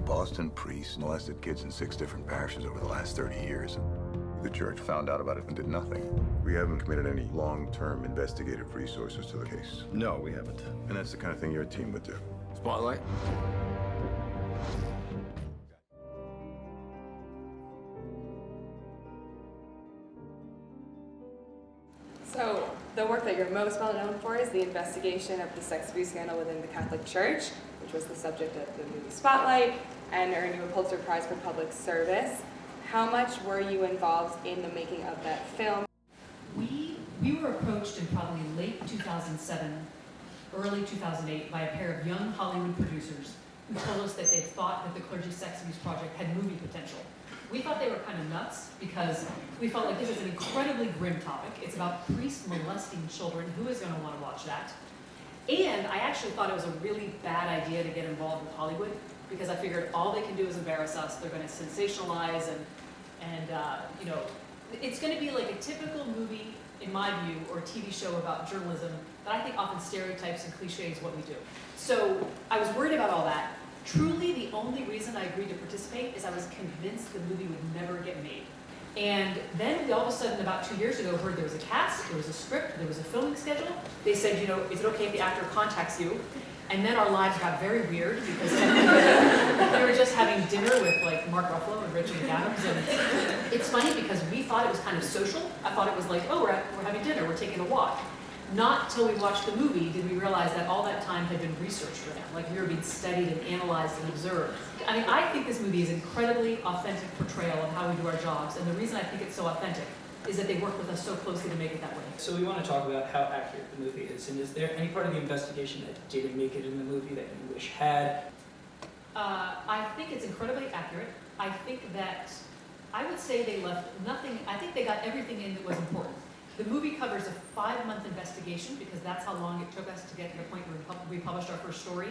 Boston priest molested kids in 6 different parishes over the last 30 years. The church found out about it and did nothing. We haven't committed any long-term investigative resources to the case. No, we haven't. And that's the kind of thing your team would do. Spotlight? So, the work that you're most well known for is the investigation of the sex abuse scandal within the Catholic Church, which was the subject of the movie Spotlight, and earned you a Pulitzer Prize for public service. How much were you involved in the making of that film? We were approached in probably late 2007, early 2008 by a pair of young Hollywood producers who told us that they thought that the Clergy Sex Abuse Project had movie potential. We thought they were kind of nuts because we felt like this is an incredibly grim topic. It's about priests molesting children. Who is going to want to watch that? And I actually thought it was a really bad idea to get involved with Hollywood because I figured all they can do is embarrass us. They're going to sensationalize and you know, it's going to be like a typical movie, in my view, or a TV show about journalism that I think often stereotypes and cliches what we do. So I was worried about all that. Truly, the only reason I agreed to participate is I was convinced the movie would never get made. And then we all of a sudden, about 2 years ago, heard there was a cast, there was a script, there was a filming schedule. They said, you know, is it okay if the actor contacts you? And then our lives got very weird because we were just having dinner with like Mark Ruffalo and Rachel McAdams. And it's funny because we thought it was kind of social. I thought it was like, oh, we're having dinner, we're taking a walk. Not till we watched the movie did we realize that all that time had been researched for them. Like we were being studied and analyzed and observed. I mean, I think this movie is an incredibly authentic portrayal of how we do our jobs. And the reason I think it's so authentic is that they work with us so closely to make it that way. So we want to talk about how accurate the movie is, and is there any part of the investigation that didn't make it in the movie that you wish had? I think it's incredibly accurate. I think that, I would say they left nothing, I think they got everything in that was important. The movie covers a 5-month investigation because that's how long it took us to get to the point where we published our first story.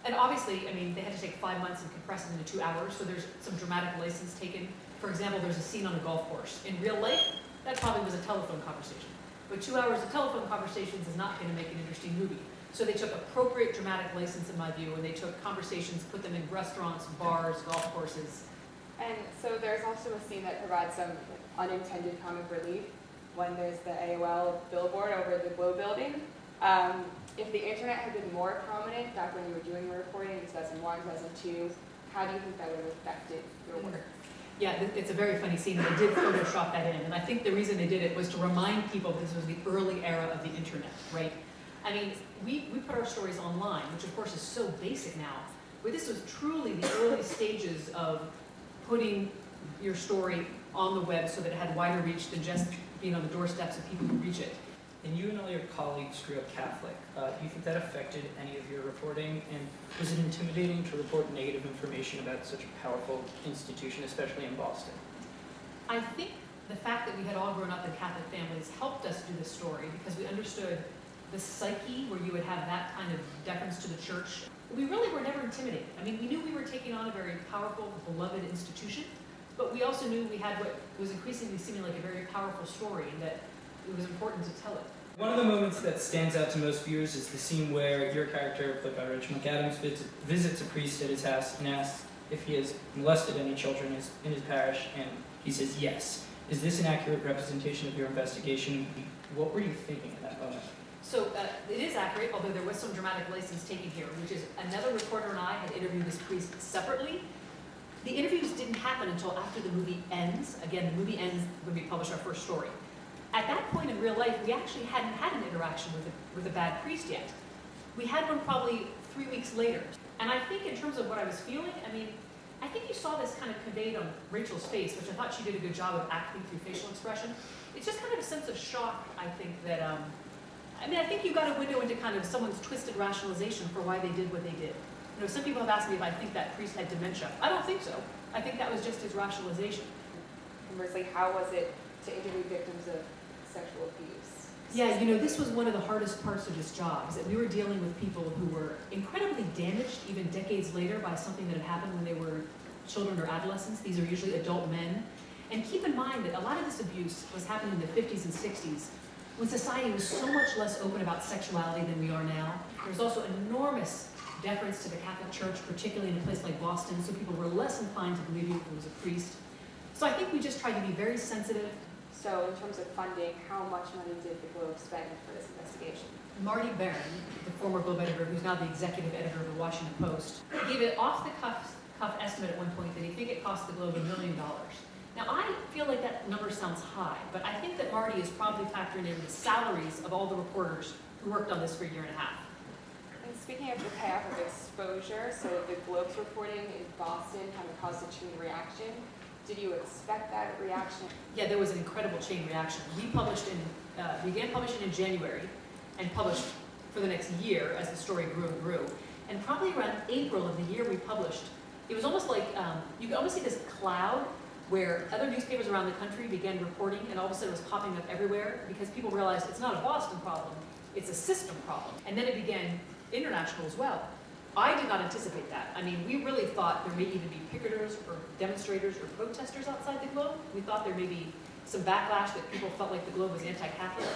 And obviously, I mean, they had to take 5 months and compress it into 2 hours, so there's some dramatic license taken. For example, there's a scene on a golf course. In real life, that probably was a telephone conversation. But 2 hours of telephone conversations is not going to make an interesting movie. So they took appropriate dramatic license, in my view, and they took conversations, put them in restaurants, bars, golf courses. And so there's also a scene that provides some unintended comic relief when there's the AOL billboard over the Globe building. If the internet had been more prominent back when you were doing your reporting in 2001, 2002, how do you think that would have affected your work? Yeah, it's a very funny scene. They did Photoshop that in, and I think the reason they did it was to remind people this was the early era of the internet, right? I mean, we put our stories online, which of course is so basic now, but this was truly the early stages of putting your story on the web so that it had wider reach than just being on the doorsteps of people who reach it. And you and all your colleagues grew up Catholic. Do you think that affected any of your reporting? And was it intimidating to report negative information about such a powerful institution, especially in Boston? I think the fact that we had all grown up in Catholic families helped us do this story because we understood the psyche where you would have that kind of deference to the church. We really were never intimidated. I mean, we knew we were taking on a very powerful, beloved institution, but we also knew we had what was increasingly seeming like a very powerful story and that it was important to tell it. One of the moments that stands out to most viewers is the scene where your character, played by Rachel McAdams, visits a priest at his house and asks if he has molested any children in his parish, and he says yes. Is this an accurate representation of your investigation? What were you thinking at that moment? So it is accurate, although there was some dramatic license taken here, which is another reporter and I had interviewed this priest separately. The interviews didn't happen until after the movie ends. Again, the movie ends when we publish our first story. At that point in real life, we actually hadn't had an interaction with a bad priest yet. We had one probably 3 weeks later. And I think in terms of what I was feeling, I mean, I think you saw this kind of conveyed on Rachel's face, which I thought she did a good job of acting through facial expression. It's just kind of a sense of shock, I think, that, I mean, I think you got a window into kind of someone's twisted rationalization for why they did what they did. You know, some people have asked me if I think that priest had dementia. I don't think so. I think that was just his rationalization. Conversely, how was it to interview victims of sexual abuse? Yeah, you know, this was one of the hardest parts of this job, is that we were dealing with people who were incredibly damaged, even decades later, by something that had happened when they were children or adolescents. These are usually adult men. And keep in mind that a lot of this abuse was happening in the 50s and 60s, when society was so much less open about sexuality than we are now. There was also enormous deference to the Catholic Church, particularly in a place like Boston, so people were less inclined to believe you if it was a priest. So I think we just tried to be very sensitive. So in terms of funding, how much money did the Globe spend for this investigation? Marty Barron, the former Globe editor, who's now the executive editor of the Washington Post, gave an off-the-cuff estimate at one point that he think it cost the Globe $1 million. Now, I feel like that number sounds high, but I think that Marty is probably factoring in the salaries of all the reporters who worked on this for a year and a half. And speaking of the payoff of exposure, so the Globe's reporting in Boston kind of caused a chain reaction. Did you expect that reaction? Yeah, there was an incredible chain reaction. We began publishing in January and published for the next year as the story grew and grew. And probably around April of the year we published, it was almost like, you could almost see this cloud where other newspapers around the country began reporting, and all of a sudden it was popping up everywhere because people realized it's not a Boston problem, it's a system problem. And then it began international as well. I did not anticipate that. I mean, we really thought there may even be picketers or demonstrators or protesters outside the Globe. We thought there may be some backlash that people felt like the Globe was anti-Catholic.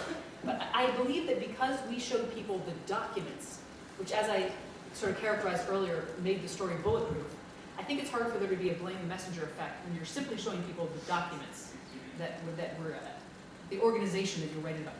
But I believe that because we showed people the documents, which as I sort of characterized earlier, made the story bulletproof, I think it's hard for there to be a blame messenger effect when you're simply showing people the documents that were the organization that you're writing about